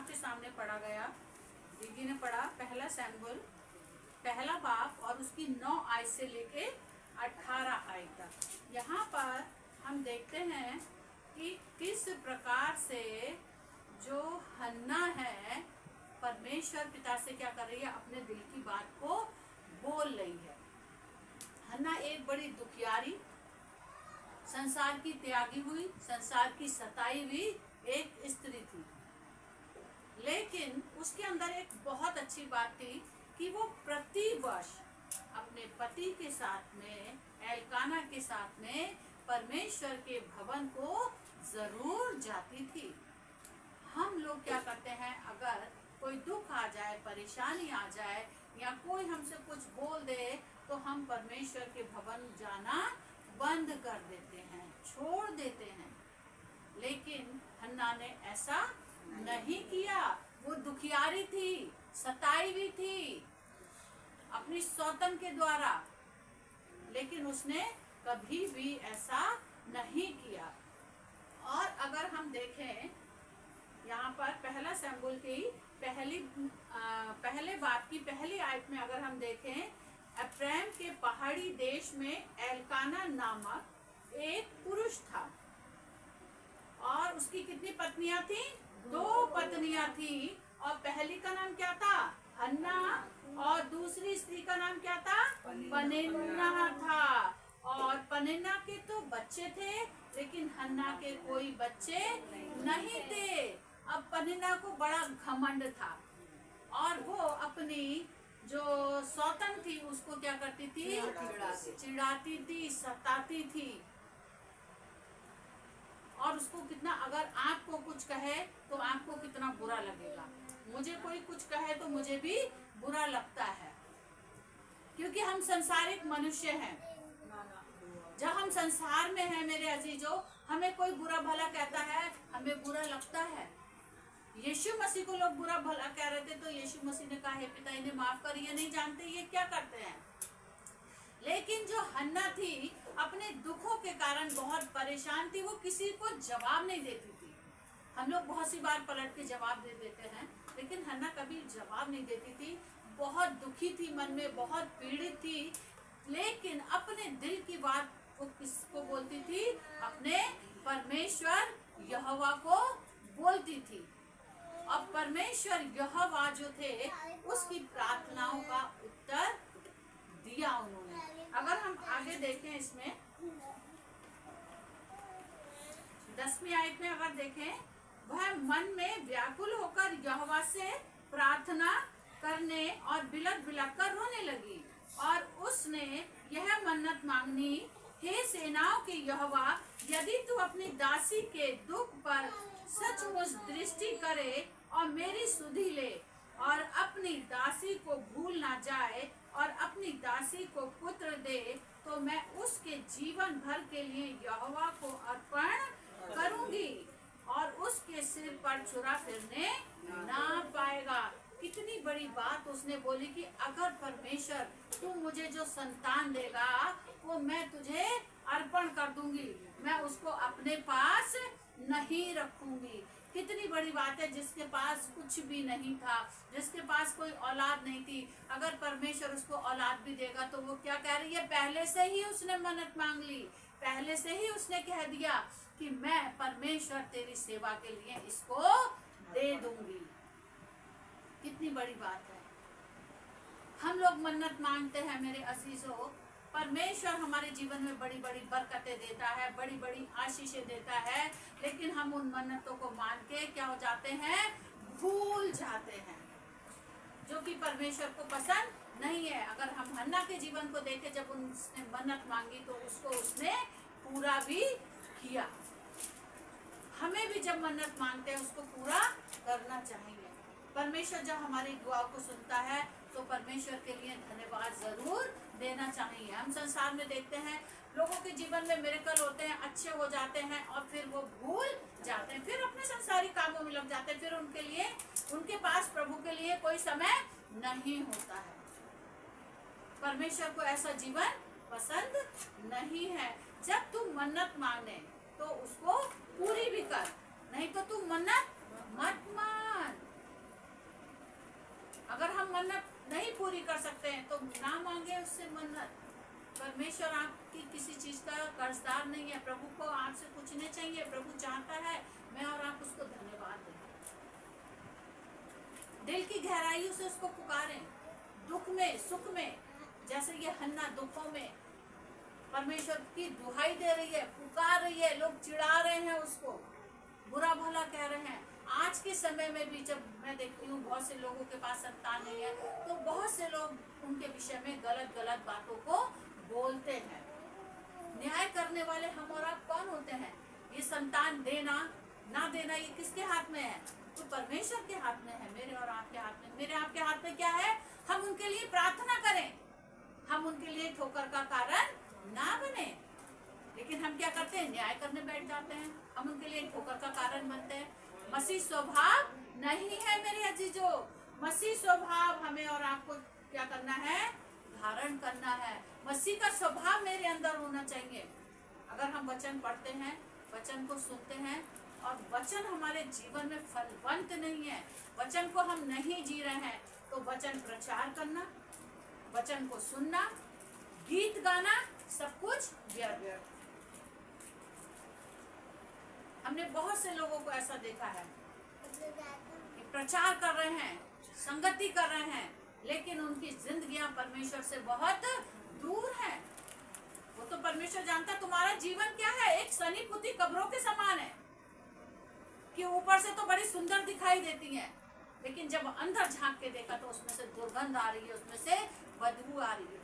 आपके सामने पढ़ा गया, दीदी ने पढ़ा पहला सैमुएल पहला बाब और उसकी 9 आयत से लेके 18 आयत तक। यहाँ पर हम देखते हैं कि किस प्रकार से जो हन्ना है परमेश्वर पिता से क्या कर रही है, अपने दिल की बात को बोल रही है। हन्ना एक बड़ी दुखियारी, संसार की त्यागी हुई, संसार की सताई हुई एक स्त्री थी, लेकिन उसके अंदर एक बहुत अच्छी बात थी कि वो प्रतिवर्ष अपने पति के साथ में, एलकाना के साथ में परमेश्वर के भवन को जरूर जाती थी। हम लोग क्या करते हैं, अगर कोई दुख आ जाए, परेशानी आ जाए या कोई हमसे कुछ बोल दे तो हम परमेश्वर के भवन जाना बंद कर देते हैं, छोड़ देते हैं। लेकिन हन्ना ने ऐसा नहीं किया। वो दुखियारी थी, सताई भी थी अपनी सौतन के द्वारा, लेकिन उसने कभी भी ऐसा नहीं किया। और अगर हम देखें यहाँ पर पहला सैमुएल की पहले बाब की पहली आयत में अगर हम देखें, एफ्राइम के पहाड़ी देश में एलकाना नामक एक पुरुष था और उसकी कितनी पत्नियां थी? 2 पत्नियां थी। और पहली का नाम क्या था? हन्ना, और दूसरी स्त्री का नाम क्या था? पनिन्ना था। और पनिन्ना के तो बच्चे थे, लेकिन हन्ना के कोई बच्चे नहीं थे। अब पनिन्ना को बड़ा घमंड था और वो अपनी जो सौतन थी उसको क्या करती थी? चिढ़ाती थी, सताती थी। और उसको कितना, अगर आपको कुछ कहे तो आपको कितना बुरा लगेगा। मुझे कोई कुछ कहे तो मुझे भी बुरा लगता है, क्योंकि हम संसारिक मनुष्य हैं। जब हम संसार में हैं मेरे अजीजों, हमें कोई बुरा भला कहता है, हमें बुरा लगता है। यीशु मसीह को लोग बुरा भला कह रहे थे तो यीशु मसीह ने कहा, हे पिता इन्हें माफ कर, ये नहीं जानते ये क्या करते हैं। लेकिन जो हन्ना थी अपने दुखों के कारण बहुत परेशान थी, वो किसी को जवाब नहीं देती थी। हम लोग बहुत सी बार पलट के जवाब दे देते हैं, लेकिन हन्ना कभी जवाब नहीं देती थी। बहुत दुखी थी, मन में बहुत पीड़ित थी, लेकिन अपने दिल की बात वो किसको बोलती थी? अपने परमेश्वर यहोवा को बोलती थी। अब परमेश्वर यहोवा जो थे उसकी प्रार्थनाओं का उत्तर दिया उन्होंने। अगर हम आगे देखें इसमें 10वीं आयत में अगर देखें, वह मन में व्याकुल होकर यहोवा से प्रार्थना करने और बिलक बिलक कर रोने लगी और उसने यह मन्नत मांगनी, हे सेनाओं के यहोवा, यदि तू अपनी दासी के दुख पर सचमुच दृष्टि करे और मेरी सुधि ले और अपनी दासी को भूल ना जाए और अपनी दासी को पुत्र दे, तो मैं उसके जीवन भर के लिए यहोवा को अर्पण करूंगी और उसके सिर पर छुरा फिरने ना पाएगा। कितनी बड़ी बात उसने बोली कि अगर परमेश्वर तू मुझे जो संतान देगा वो मैं तुझे अर्पण कर दूंगी, मैं उसको अपने पास नहीं रखूंगी। कितनी बड़ी बात है, जिसके पास कुछ भी नहीं था, जिसके पास कोई औलाद नहीं थी, अगर परमेश्वर उसको औलाद भी देगा तो वो क्या कह रही है? पहले से ही उसने मन्नत मांग ली, पहले से ही उसने कह दिया कि मैं परमेश्वर तेरी सेवा के लिए इसको दे दूंगी। कितनी बड़ी बात है। हम लोग मन्नत मांगते हैं मेरे अजीजों, परमेश्वर हमारे जीवन में बड़ी बड़ी बरकतें देता है, बड़ी बड़ी आशीषें देता है, लेकिन हम उन मन्नतों को मान के क्या हो जाते हैं? भूल जाते हैं, जो कि परमेश्वर को पसंद नहीं है। अगर हम हन्ना के जीवन को देखें, जब उसने मन्नत मांगी तो उसको उसने पूरा भी किया। हमें भी जब मन्नत मांगते हैं उसको पूरा करना चाहिए। परमेश्वर जब हमारी दुआ को सुनता है तो परमेश्वर के लिए धन्यवाद जरूर देना चाहिए। हम संसार में देखते हैं लोगों के जीवन में मिरेकल होते हैं, अच्छे हो जाते हैं और फिर वो भूल जाते हैं, फिर अपने संसारी कामों में लग जाते हैं, फिर उनके लिए, उनके पास प्रभु के लिए कोई समय नहीं होता है। परमेश्वर को ऐसा जीवन पसंद नहीं है। जब तू मन्नत मांगे तो उसको पूरी भी कर, नहीं तो तू मन्नत मत मान। प्रभु चाहता है मैं और आप उसको धन्यवाद दें, दिल की गहराइयों से उसको पुकारें, दुख में सुख में। जैसे ये हन्ना दुखों में परमेश्वर की दुहाई दे रही है, पुकार रही है, लोग चिढ़ा रहे हैं उसको, बुरा भला कह रहे हैं। आज के समय में भी जब मैं देखती हूँ बहुत से लोगों के पास संतान नहीं है, तो बहुत से लोग उनके विषय में गलत गलत बातों को बोलते हैं। न्याय करने वाले हम और आप कौन होते हैं? ये संतान देना ना देना ये किसके हाथ में है? तो परमेश्वर के हाथ में है, मेरे और आपके हाथ में। मेरे आपके हाथ में क्या है? हम उनके लिए प्रार्थना करें, हम उनके लिए ठोकर का कारण ना बने। लेकिन हम क्या करते हैं? न्याय करने बैठ जाते हैं, हम उनके लिए ठोकर का कारण बनते हैं। मसीह स्वभाव नहीं है मेरे अजीजों, मसीह स्वभाव हमें और आपको क्या करना है? धारण करना है। मसीह का स्वभाव मेरे अंदर होना चाहिए। अगर हम वचन पढ़ते हैं, वचन को सुनते हैं और वचन हमारे जीवन में फलवंत नहीं है, वचन को हम नहीं जी रहे हैं, तो वचन प्रचार करना, वचन को सुनना, गीत गाना, सब कुछ व्यर्थ। हमने बहुत से लोगों को ऐसा देखा है कि प्रचार कर रहे हैं, संगति कर रहे हैं, लेकिन उनकी जिंदगियां परमेश्वर से बहुत दूर है। वो तो परमेश्वर जानता तुम्हारा जीवन क्या है, एक सनी पुती कब्रों के समान है कि ऊपर से तो बड़ी सुंदर दिखाई देती हैं, लेकिन जब अंदर झांक के देखा तो उसमें से दुर्गंध आ रही है, उसमें से बदबू आ रही है।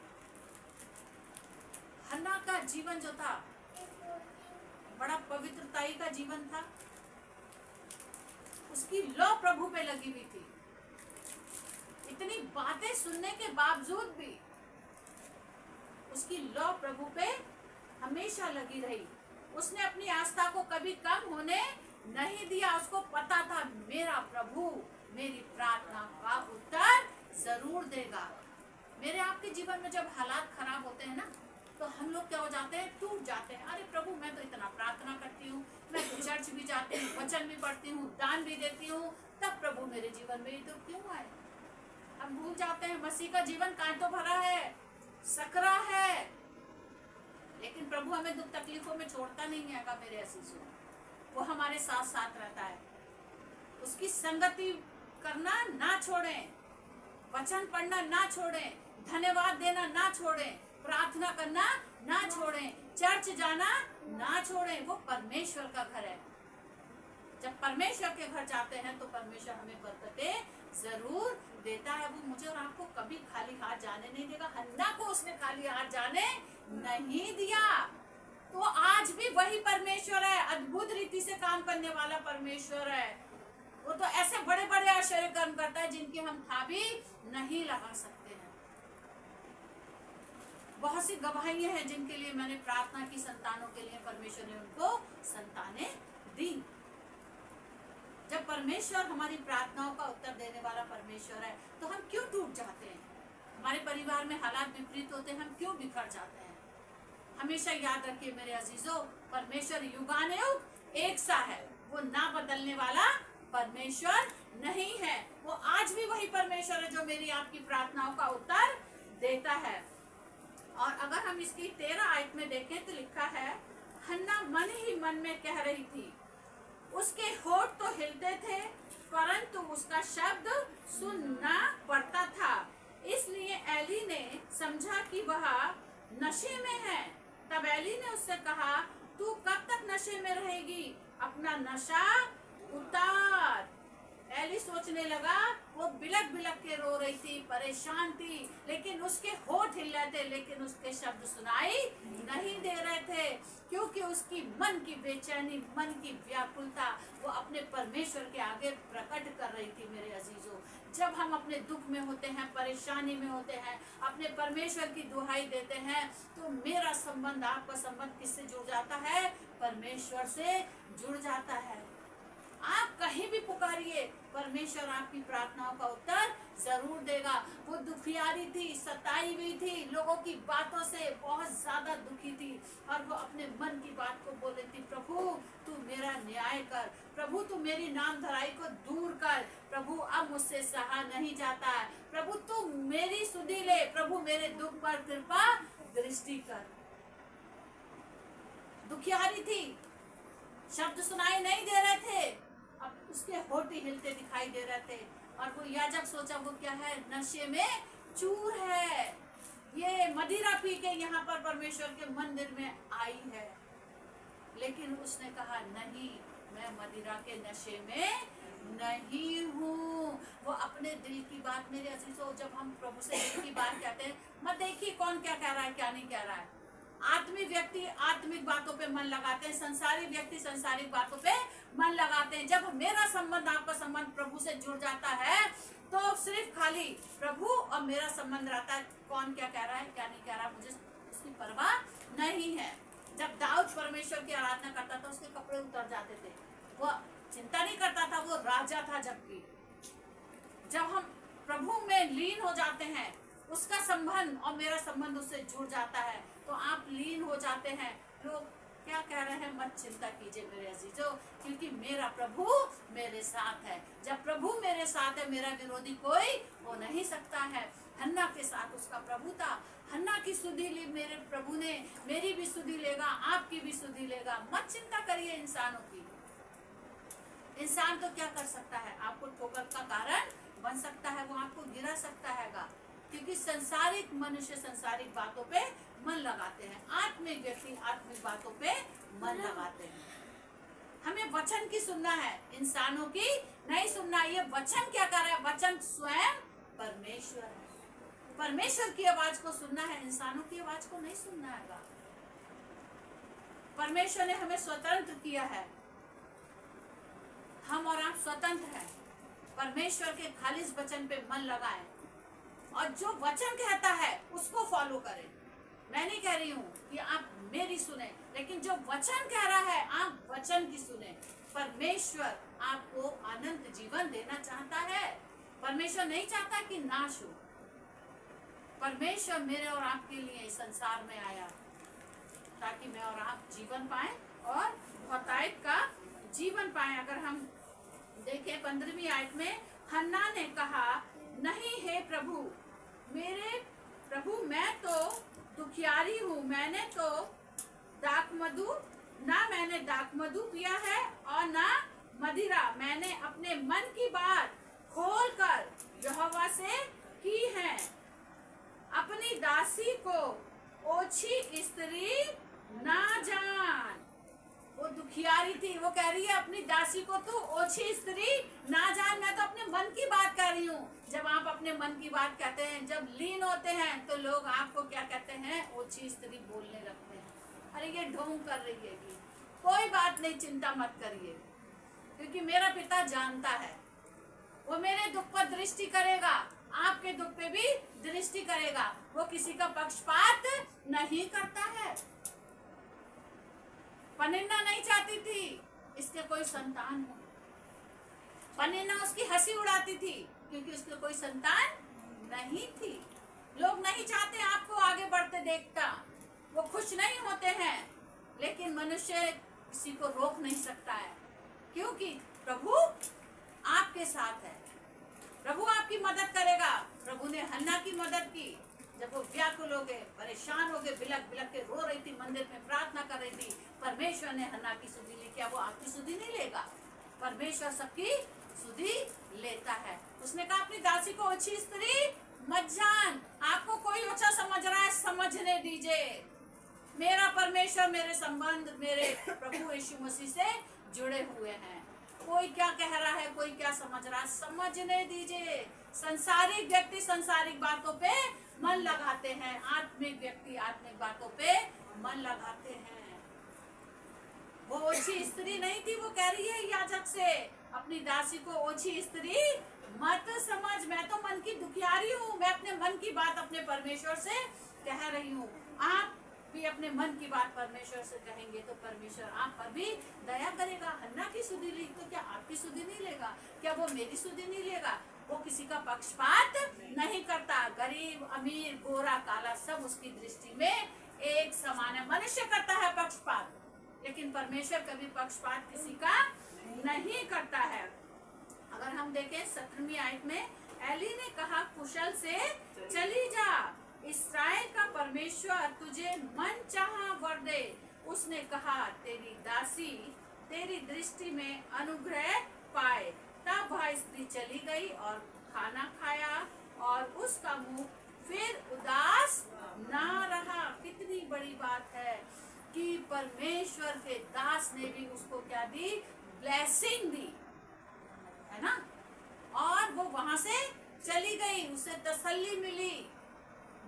हन्ना का जीवन जो था बड़ा पवित्रताई का जीवन था, उसकी लौ प्रभु पे लगी हुई थी। इतनी बातें सुनने के बावजूद भी उसकी लौ प्रभु पे हमेशा लगी रही। उसने अपनी आस्था को कभी कम होने नहीं दिया। उसको पता था मेरा प्रभु मेरी प्रार्थना का उत्तर जरूर देगा। मेरे आपके जीवन में जब हालात खराब होते हैं ना, तो हम लोग क्या हो जाते हैं? टूट जाते हैं। अरे प्रभु मैं तो इतना प्रार्थना करती हूँ, मैं तो चर्च भी जाती हूँ, वचन भी पढ़ती हूँ, दान भी देती हूँ, तब प्रभु मेरे जीवन में ये दुख क्यों आए? हम भूल जाते हैं मसीह का जीवन कांटों भरा है, सकरा है, लेकिन प्रभु हमें दुख तकलीफों में छोड़ता नहीं है। का मेरे असीसों, वो हमारे साथ साथ रहता है। उसकी संगति करना ना छोड़ें, वचन पढ़ना ना छोड़ें, धन्यवाद देना ना छोड़ें, प्रार्थना करना ना छोड़ें, चर्च जाना ना छोड़ें। वो परमेश्वर का घर है। जब परमेश्वर के घर जाते हैं तो परमेश्वर हमें बरकतें जरूर देता है। वो मुझे और आपको कभी खाली हाथ जाने नहीं देगा। हन्ना को उसने खाली हाथ जाने नहीं दिया। तो आज भी वही परमेश्वर है, अद्भुत रीति से काम करने वाला परमेश्वर है। वो तो ऐसे बड़े बड़े आश्चर्य कर्म करता है जिनकी हम था भी नहीं लगा सकते हैं। बहुत सी गवाहियां हैं जिनके लिए मैंने प्रार्थना की, संतानों के लिए परमेश्वर ने उनको संतानें दी। जब परमेश्वर हमारी प्रार्थनाओं का उत्तर देने वाला परमेश्वर है, तो हम क्यों टूट जाते हैं? हमारे परिवार में हालात विपरीत होते हैं, हम क्यों बिखर जाते हैं? हमेशा याद रखिए मेरे अजीजों, परमेश्वर युगानुयुग एक सा है। वो ना बदलने वाला परमेश्वर नहीं है। वो आज भी वही परमेश्वर है जो मेरी आपकी प्रार्थनाओं का उत्तर देता है। और अगर हम इसकी 13 आयत में देखें तो लिखा है, हन्ना मन ही मन में कह रही थी, उसके होठ तो हिलते थे परंतु उसका शब्द सुनना पड़ता था। इसलिए एली ने समझा कि वह नशे में है। तब एली ने उससे कहा, तू कब तक नशे में रहेगी? अपना नशा उतार। एली सोचने लगा, वो बिलक बिलक के रो रही थी, परेशान थी, लेकिन उसके होठ हिल रहे थे, लेकिन उसके शब्द सुनाई नहीं दे रहे थे, क्योंकि उसकी मन की बेचैनी, मन की व्याकुलता वो अपने परमेश्वर के आगे प्रकट कर रही थी। मेरे अजीजों, जब हम अपने दुख में होते हैं, परेशानी में होते हैं, अपने परमेश्वर की दुहाई देते हैं, तो मेरा संबंध, आपका संबंध किससे जुड़ जाता है? परमेश्वर से जुड़ जाता है। आप कहीं भी पुकारिए, परमेश्वर आपकी प्रार्थनाओं का उत्तर जरूर देगा। वो दुखियारी थी, सताई हुई थी, लोगों की बातों से बहुत ज्यादा दुखी थी, और वो अपने मन की बात को बोल रही थी, प्रभु तू मेरा न्याय कर, प्रभु तू मेरी नामधराई को दूर कर, प्रभु अब मुझसे सहा नहीं जाता है, प्रभु तू मेरी सुधि ले, प्रभु मेरे दुख पर कृपा दृष्टि कर। दुखियारी थी, शब्द सुनाई नहीं दे रहे थे, अब उसके होठ हिलते दिखाई दे रहे थे। और वो याजक सोचा वो क्या है, नशे में चूर है, ये मदिरा पी के यहाँ पर परमेश्वर के मंदिर में आई है। लेकिन उसने कहा नहीं, मैं मदिरा के नशे में नहीं हूँ। वो अपने दिल की बात, मेरे अजीजों, जब हम प्रभु से दिल की बात कहते हैं, मत देखिए कौन क्या कह रहा है क्या नहीं कह रहा है। आत्मिक व्यक्ति आत्मिक बातों पे मन लगाते हैं, संसारिक व्यक्ति संसारिक बातों पे मन लगाते हैं। जब मेरा संबंध, आपका संबंध प्रभु से जुड़ जाता है तो सिर्फ खाली प्रभु और मेरा संबंध रहता है। कौन क्या कह रहा है क्या नहीं कह रहा, मुझे उसकी परवाह नहीं है। जब दाऊद परमेश्वर की आराधना करता था, उसके कपड़े उतर जाते थे, वो चिंता नहीं करता था, वो राजा था। जबकि जब हम प्रभु में लीन हो जाते हैं, उसका संबंध और मेरा संबंध उससे जुड़ जाता है, तो आप लीन हो जाते हैं। लोग क्या कह रहे हैं मत चिंता कीजिए मेरे अजीजों, क्योंकि मेरा प्रभु मेरे साथ है। जब प्रभु मेरे साथ है, मेरा विरोधी कोई हो नहीं सकता है। हन्ना के साथ उसका प्रभु था, हन्ना की सुधि ली मेरे प्रभु ने, मेरी भी सुधि लेगा, आपकी भी सुधि लेगा। मत चिंता करिए इंसानों की। इंसान तो क्या कर सकता है, आपको ठोकर का कारण बन सकता है, वो आपको गिरा सकता है, क्योंकि संसारिक मनुष्य संसारिक बातों पे मन लगाते हैं, आत्मिक व्यक्ति आत्मिक बातों पे मन लगाते हैं। हमें वचन की सुनना है, इंसानों की नहीं सुनना। ये वचन क्या कर रहा है, वचन स्वयं परमेश्वर है। परमेश्वर की आवाज को सुनना है, इंसानों की आवाज को नहीं सुनना है। परमेश्वर ने हमें स्वतंत्र किया है, हम और आप स्वतंत्र हैं। परमेश्वर के खालिस वचन पे मन लगाएं और जो वचन कहता है उसको फॉलो करें। मैं नहीं कह रही हूँ कि आप मेरी सुने, लेकिन जो वचन कह रहा है आप वचन की सुने। परमेश्वर आपको अनंत जीवन देना चाहता है। परमेश्वर नहीं चाहता कि नाश हो। परमेश्वर मेरे और आपके लिए इस संसार में आया ताकि मैं और आप जीवन पाएं और बहुतायत का जीवन पाएं। अगर हम देखें 15वीं आयत में, हन्ना ने कहा नहीं हे प्रभु, मेरे प्रभु, मैं तो दुखियारी हूँ, मैंने तो मैंने दाख मधु पिया है और ना मदिरा। मैंने अपने मन की बात खोलकर यहोवा से की है। अपनी दासी को ओछी स्त्री ना जान। वो दुखियारी थी, वो कह रही है अपनी दासी को तू ओछी स्त्री ना जान। मैं तो अपने मन की बात कर रही हूँ। जब आप अपने मन की बात कहते हैं, जब लीन होते हैं, तो लोग आपको क्या कहते हैं, ओछी स्त्री बोलने लगते हैं। अरे ये ढोंग कर रही है कि कोई बात नहीं, चिंता मत करिए, क्योंकि मेरा पिता जानता है, वो मेरे दुख पर दृष्टि करेगा, आपके दुख पे भी दृष्टि करेगा। वो किसी का पक्षपात नहीं करता है। पनिन्ना नहीं चाहती थी इसके कोई संतान हो। पनिन्ना उसकी हंसी उड़ाती थी क्योंकि उसके कोई संतान नहीं थी। लोग नहीं चाहते आपको आगे बढ़ते देखता, वो खुश नहीं होते हैं, लेकिन मनुष्य किसी को रोक नहीं सकता है, क्योंकि प्रभु आपके साथ है। प्रभु आपकी मदद करेगा। प्रभु ने हन्ना की मदद की जब वो व्याकुल हो गए, परेशान हो गए, बिलक बिलक के रो रही थी, मंदिर में प्रार्थना कर रही थी। परमेश्वर ने हन्ना की सुधि ली। क्या वो आपकी सुधि नहीं लेगा? परमेश्वर सबकी सुधि लेता है। उसने कहा अपनी दासी को ओछी स्त्री मत जान। आपको कोई ओछा समझ रहा है, समझने दीजिए। मेरा परमेश्वर, मेरे संबंध मेरे प्रभु यीशु मसीह से जुड़े हुए हैं। कोई क्या कह रहा है, कोई क्या समझ रहा है, समझने दीजिए। संसारिक व्यक्ति संसारिक बातों पे मन लगाते हैं, आत्मिक व्यक्ति आत्मिक बातों पे मन लगाते हैं। वो ओछी स्त्री नहीं थी। वो कह रही है याजक से, अपनी दासी को ओछी स्त्री मत समझ। मैं तो मन की दुखियारी हूँ, मैं अपने मन की बात अपने परमेश्वर से कह रही हूँ। आप भी अपने मन की बात परमेश्वर से कहेंगे तो परमेश्वर आप पर भी दया करेगा। हन्ना की सुधि ली तो क्या आपकी सुधि नहीं लेगा? क्या वो मेरी सुधि नहीं लेगा? वो किसी का पक्षपात नहीं करता। गरीब अमीर गोरा काला सब उसकी दृष्टि में एक समान है। मनुष्य करता है पक्षपात, लेकिन परमेश्वर कभी पक्षपात किसी का नहीं करता है। अगर हम देखें 17वीं आयत में, एली ने कहा कुशल से चली जा, इस्राएल का परमेश्वर तुझे मन चाहा वर दे। उसने कहा तेरी दासी तेरी दृष्टि में अनुग्रह पाए। तब वह स्त्री चली गई और खाना खाया और उसका मुंह फिर उदास ना रहा। कितनी बड़ी बात है कि परमेश्वर के दास ने भी उसको क्या दी? ब्लेसिंग दी, है ना। और वो वहां से चली गई, उसे तसल्ली मिली।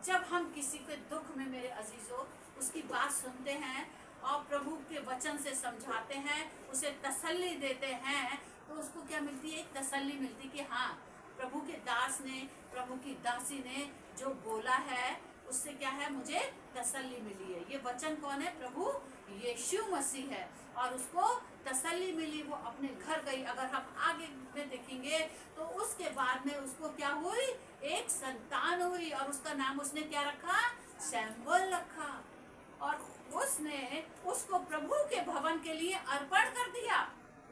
जब हम किसी के दुख में मेरे अजीजों उसकी बात सुनते हैं और प्रभु के वचन से समझाते हैं, उसे तसल्ली देते हैं, तो उसको क्या मिलती है? एक तसल्ली मिलती कि हाँ, प्रभु के दास ने, प्रभु की दासी ने जो बोला है उससे क्या है, मुझे तसल्ली मिली है। ये वचन कौन है? प्रभु यीशु मसीह है। और उसको तसल्ली मिली, वो अपने घर गई। अगर हम आगे में देखेंगे तो उसके बाद में उसको क्या हुई? एक संतान हुई और उसका नाम उसने क्या रखा? शैम्बल रखा। और उसने उसको प्रभु के भवन के लिए अर्पण कर दिया।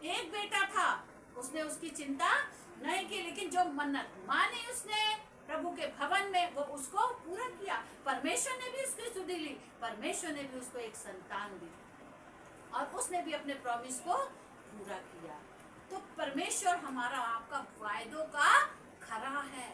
एक बेटा था, उसने उसकी चिंता नहीं की, लेकिन जो मन्नत मानी उसने प्रभु के भवन में, वो उसको पूरा किया। परमेश्वर ने भी उसकी सुधि ली, परमेश्वर ने भी उसको एक संतान दी और उसने भी अपने प्रॉमिस को पूरा किया। तो परमेश्वर हमारा आपका वायदों का खरा है।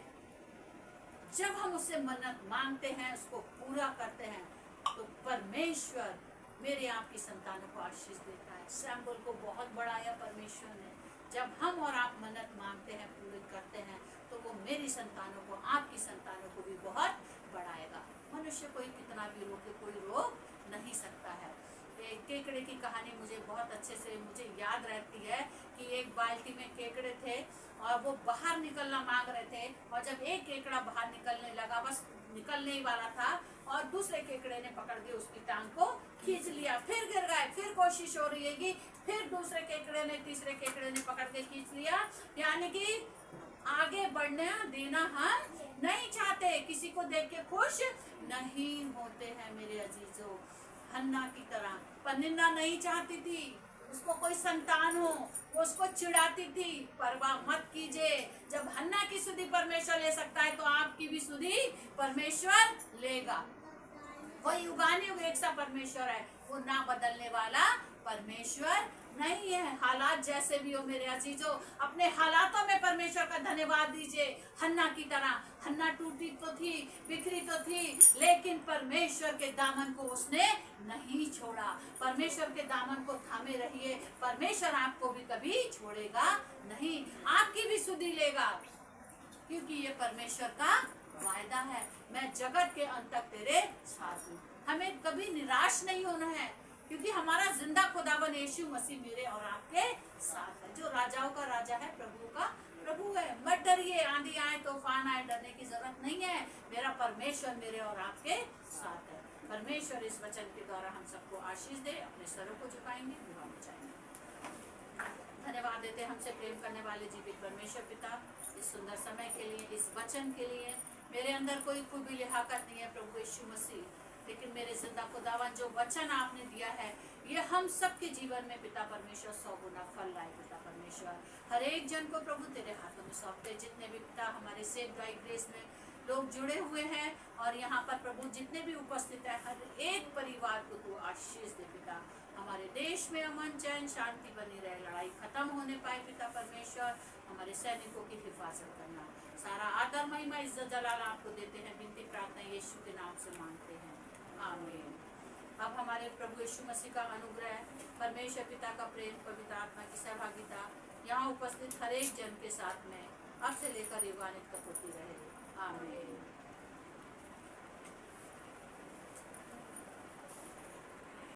जब हम उससे मन्नत मांगते हैं, उसको पूरा करते हैं, तो परमेश्वर मेरे आपकी संतानों को आशीष देता है। सैम्बल को बहुत बढ़ाया परमेश्वर ने। जब हम और आप मन्नत मांगते हैं, पूरे करते हैं, तो वो मेरी संतानों को, आपकी संतानों को भी बहुत बढ़ाएगा। मनुष्य कोई कितना भी रोके, कोई रोक नहीं सकता है। केकड़े की कहानी मुझे बहुत अच्छे से मुझे याद रहती है कि एक बाल्टी में केकड़े थे और वो बाहर निकलना मांग रहे थे, और जब एक केकड़ा बाहर निकलने लगा, बस निकलने ही वाला था, और दूसरे केकड़े ने पकड़ के उसकी टांग को खींच लिया। फिर गिर गए, फिर कोशिश हो रही है कि फिर दूसरे केकड़े ने, तीसरे केकड़े ने पकड़ के खींच लिया। यानी कि आगे बढ़ने देना हम नहीं चाहते, किसी को देख के खुश नहीं होते हैं मेरे अजीजों। हन्ना की तरह पनिन्ना नहीं चाहती थी उसको कोई संतान हो, वो उसको चिढ़ाती थी। परवाह मत कीजिए, जब हन्ना की सुधि परमेश्वर ले सकता है तो आपकी भी सुधि परमेश्वर लेगा। वही उगाने हुए एक सा परमेश्वर है, वो ना बदलने वाला परमेश्वर नहीं है। हालात जैसे भी हो मेरे अजीजों, अपने हालातों में परमेश्वर का धन्यवाद दीजिए। हन्ना की तरह, हन्ना टूटी तो थी, बिखरी तो थी, लेकिन परमेश्वर के दामन को उसने नहीं छोड़ा। परमेश्वर के दामन को थामे रहिए, परमेश्वर आपको भी कभी छोड़ेगा नहीं, आपकी भी सुधि लेगा, क्योंकि ये परमेश्वर का वायदा है। मैं जगत के अंत तक तेरे साथ हूँ। हमें कभी निराश नहीं होना है, क्योंकि हमारा जिंदा खुदावन यीशु मसीह मेरे और आपके साथ है। जो राजाओं का राजा है, प्रभु का प्रभु है। मत डरिए, आंधी आए, तूफान आए, डरने की जरूरत नहीं है। मेरा परमेश्वर मेरे और आपके साथ है। परमेश्वर इस वचन के द्वारा हम सबको आशीष दे। अपने सरों को झुकाएंगे, दुआ में जाएंगे। धन्यवाद देते हमसे प्रेम करने वाले जीवित परमेश्वर पिता, इस सुंदर समय के लिए, इस वचन के लिए। मेरे अंदर कोई खूबी लिहाकत नहीं है प्रभु यीशु मसीह, लेकिन मेरे जिंदा खुदावन जो वचन आपने दिया है, ये हम सबके जीवन में पिता परमेश्वर 100 गुना फल लाए। पिता परमेश्वर हर एक जन को प्रभु तेरे हाथों में सौंपते, जितने भी पिता हमारे सेव बाई ग्रेस में लोग जुड़े हुए हैं, और यहाँ पर प्रभु जितने भी उपस्थित है, हर एक परिवार को तू आशीष दे पिता। हमारे देश में अमन चैन शांति बनी रहे, लड़ाई खत्म होने पाए पिता परमेश्वर। हमारे सैनिकों की हिफाजत करना। सारा आदर महिमा इज्जत जलाल आपको देते हैं। विनती प्रार्थना यीशु के नाम से मांगते हैं, आमीन। अब हमारे प्रभु यीशु मसीह का अनुग्रह, परमेश्वर पिता का प्रेम, पवित्र आत्मा की सहभागिता यहाँ उपस्थित हर एक जन के साथ में अब से लेकर युगान्त तक होती रहे, आमीन।